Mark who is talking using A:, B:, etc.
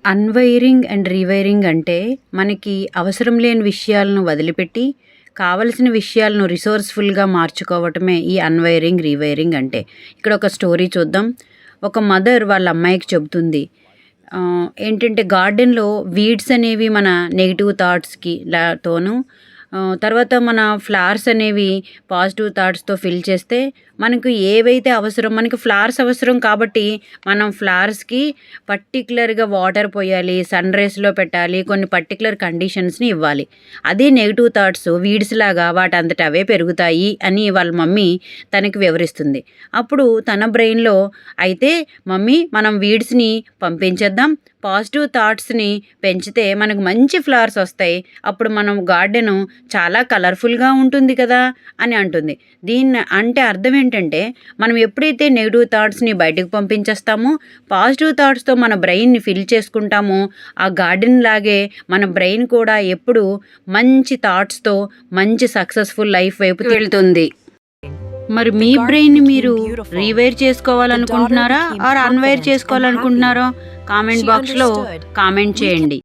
A: అన్‌వైరింగ్ and rewiring అంటే, మనకి అవసరం లేని విషయాలను వదిలిపెట్టి, కావలసిన విషయాలను రిసోర్స్‌ఫుల్‌గా మార్చుకోవటమే ఈ అన్‌వైరింగ్, రీవైరింగ్ అంటే. ఇక్కడ ఒక స్టోరీ చూద్దాం. ఒక మదర్ వాళ్ళ అమ్మాయికి చెబుతుంది. ఏంటంటే గార్డెన్‌లో వీడ్స్ అనేవి మన నెగెటివ్ థాట్స్‌కి తోను తర్వాత మన ఫ్లవర్స్ అనేవి పాజిటివ్ థాట్స్‌తో ఫిల్ చేస్తే, మనకు ఏవైతే అవసరం మనకి ఫ్లవర్స్ అవసరం కాబట్టి, మనం ఫ్లవర్స్‌కి పర్టిక్యులర్‌గా వాటర్ పోయాలి, సన్ రేస్‌లో పెట్టాలి, కొన్ని పర్టిక్యులర్ కండిషన్స్‌ని ఇవ్వాలి. అదే నెగెటివ్ థాట్స్ వీడ్స్‌లాగా వాటంతట అవే పెరుగుతాయి అని వాళ్ళ మమ్మీ తనకి వివరిస్తుంది. అప్పుడు తన బ్రెయిన్‌లో అయితే మమ్మీ మనం వీడ్స్‌ని పంపించేద్దాం, పాజిటివ్ థాట్స్‌ని పెంచితే మనకు మంచి ఫ్లవర్స్ వస్తాయి. అప్పుడు మనం గార్డెను చాలా కలర్‌ఫుల్‌గా ఉంటుంది కదా అని అంటుంది. అంటే అర్థం ఏంటంటే, మనం ఎప్పుడైతే నెగెటివ్ థాట్స్‌ని బయటకు పంపించేస్తామో, పాజిటివ్ థాట్స్‌తో మన బ్రెయిన్‌ని ఫిల్ చేసుకుంటామో, ఆ గార్డెన్ లాగే మన బ్రెయిన్ కూడా ఎప్పుడూ మంచి థాట్స్‌తో మంచి సక్సెస్‌ఫుల్ లైఫ్ వైపు వెళ్తుంది. మరి మీ బ్రెయిన్‌ని మీరు రీవైర్ చేసుకోవాలనుకుంటున్నారా? ఆర్ అన్‌వైర్ చేసుకోవాలనుకుంటున్నారా? కామెంట్ బాక్స్‌లో కామెంట్ చేయండి.